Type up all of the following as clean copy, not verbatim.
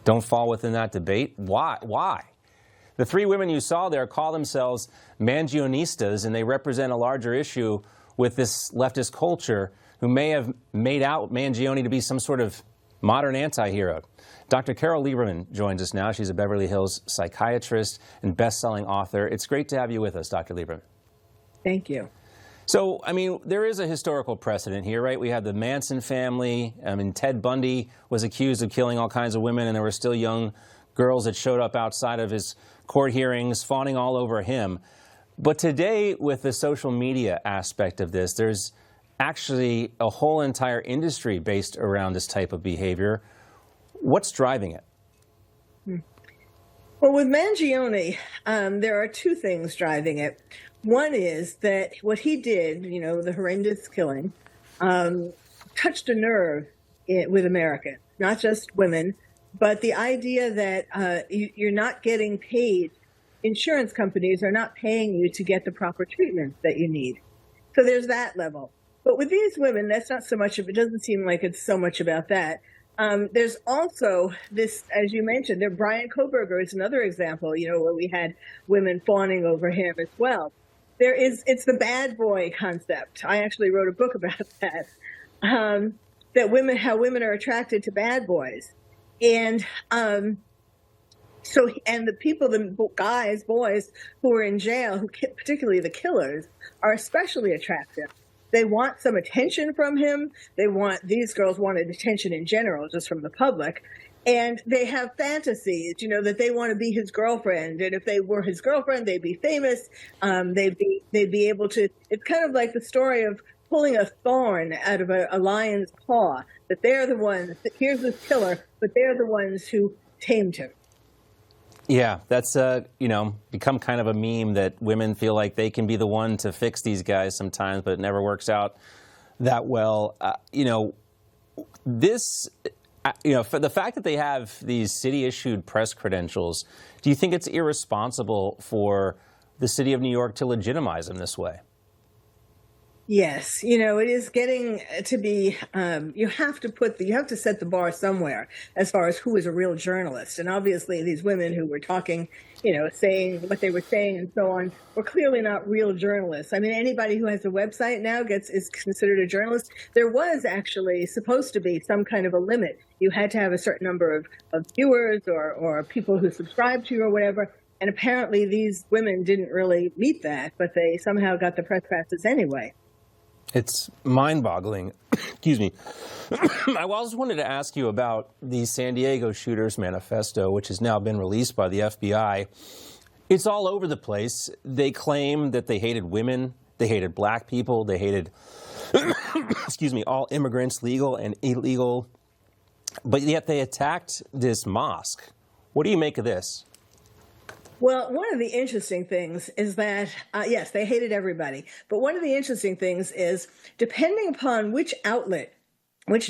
don't fall within that debate? Why? Why? The three women you saw there call themselves Mangionistas, and they represent a larger issue with this leftist culture who may have made out Mangione to be some sort of modern anti-hero. Dr. Carole Lieberman joins us now. She's a Beverly Hills psychiatrist and best-selling author. It's great to have you with us, Dr. Lieberman. Thank you. So, I mean, there is a historical precedent here, right? We had the Manson family. I mean, Ted Bundy was accused of killing all kinds of women, and there were still young girls that showed up outside of his court hearings fawning all over him. But today, with the social media aspect of this, there's actually a whole entire industry based around this type of behavior. What's driving it? Well, with Mangione, there are two things driving it. One is that what he did, you know, the horrendous killing, touched a nerve with Americans, not just women, but the idea that you're not getting paid. Insurance companies are not paying you to get the proper treatment that you need. So there's that level. But with these women, that's not so much of it. Doesn't seem like it's so much about that. There's also this, as you mentioned, there. Brian Koberger is another example, you know, where we had women fawning over him as well. It's the bad boy concept. I actually wrote a book about that. That how women are attracted to bad boys, and the people, the guys, boys who are in jail, particularly the killers, are especially attractive. They want some attention from him. These girls wanted attention in general, just from the public. And they have fantasies, you know, that they want to be his girlfriend. And if they were his girlfriend, they'd be famous. They'd be able to, it's kind of like the story of pulling a thorn out of a lion's paw, that they're the ones, here's this killer, but they're the ones who tamed him. Yeah, that's, you know, become kind of a meme that women feel like they can be the one to fix these guys sometimes, but it never works out that well. You know, this, you know, for the fact that they have these city-issued press credentials, do you think it's irresponsible for the city of New York to legitimize them this way? Yes, you know, it is getting to be, you have to set the bar somewhere as far as who is a real journalist. And obviously these women who were talking, you know, saying what they were saying and so on, were clearly not real journalists. I mean, anybody who has a website now is considered a journalist. There was actually supposed to be some kind of a limit. You had to have a certain number of viewers or people who subscribed to you or whatever. And apparently these women didn't really meet that, but they somehow got the press passes anyway. It's mind-boggling. Excuse me. I also wanted to ask you about the San Diego shooters manifesto, which has now been released by the FBI. It's all over the place. They claim that they hated women, they hated black people, they hated, excuse me, all immigrants, legal and illegal. But yet they attacked this mosque. What do you make of this? Well, one of the interesting things is that, yes, they hated everybody. But one of the interesting things is, depending upon which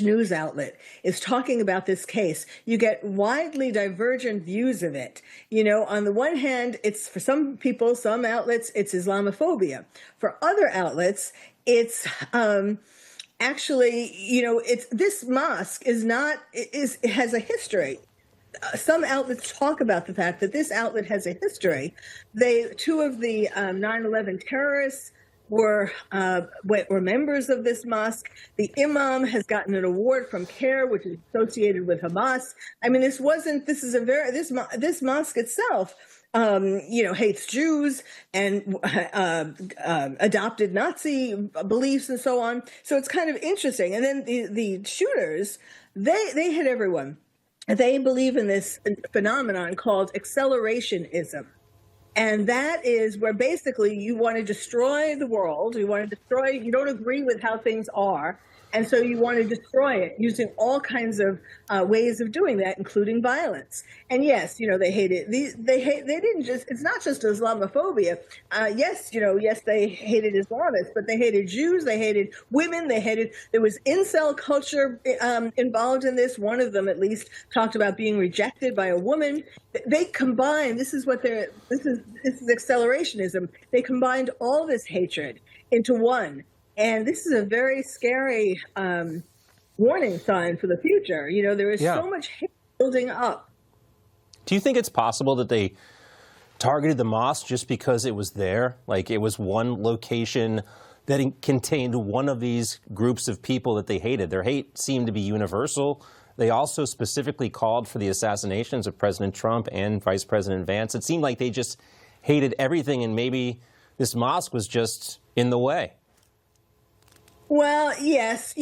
news outlet is talking about this case, you get widely divergent views of it. You know, on the one hand, it's, for some people, some outlets, it's Islamophobia. For other outlets, it's actually, you know, this mosque it has a history. Some outlets talk about the fact that this outlet has a history. Two of the 9/11 terrorists were members of this mosque. The imam has gotten an award from CARE, which is associated with Hamas. I mean, this mosque itself, you know, hates Jews and adopted Nazi beliefs and so on. So it's kind of interesting. And then the shooters, they hit everyone. They believe in this phenomenon called accelerationism. And that is where basically you want to destroy the world. You don't agree with how things are. And so you want to destroy it using all kinds of ways of doing that, including violence. And yes, you know, they hate it. It's not just Islamophobia. Yes, they hated Islamists, but they hated Jews, they hated women, there was incel culture involved in this. One of them at least talked about being rejected by a woman. They combined, this is accelerationism. They combined all this hatred into one. And this is a very scary warning sign for the future. You know, there is so much hate building up Do you think it's possible that they targeted the mosque just because it was there? Like it was one location that contained one of these groups of people that they hated. Their hate seemed to be universal. They also specifically called for the assassinations of President Trump and Vice President Vance. It seemed like they just hated everything, and maybe this mosque was just in the way. Well, yes,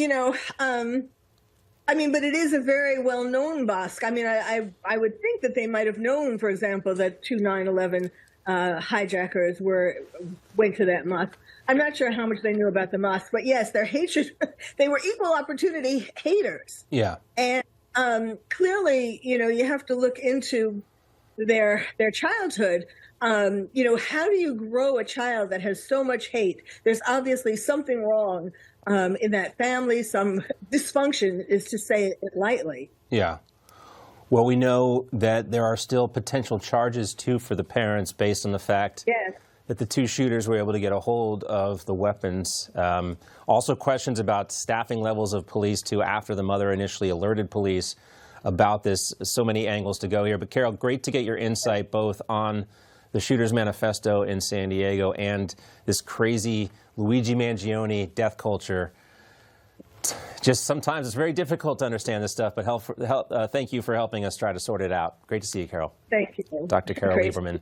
I mean, but it is a very well-known mosque. I mean, I would think that they might have known, for example, that two 9/11 hijackers went to that mosque. I'm not sure how much they knew about the mosque, but yes, their hatred, they were equal opportunity haters. Yeah. And clearly, you have to look into their childhood. How do you grow a child that has so much hate? There's obviously something wrong in that family, some dysfunction, is to say it lightly. Yeah. Well, we know that there are still potential charges, too, for the parents based on the fact that the two shooters were able to get a hold of the weapons. Also questions about staffing levels of police, too, after the mother initially alerted police about this. So many angles to go here. But, Carole, great to get your insight both on the Shooter's Manifesto in San Diego and this crazy Luigi Mangioni death culture. Just sometimes it's very difficult to understand this stuff, but thank you for helping us try to sort it out. Great to see you, Carole. Thank you. Dr. Carole Lieberman.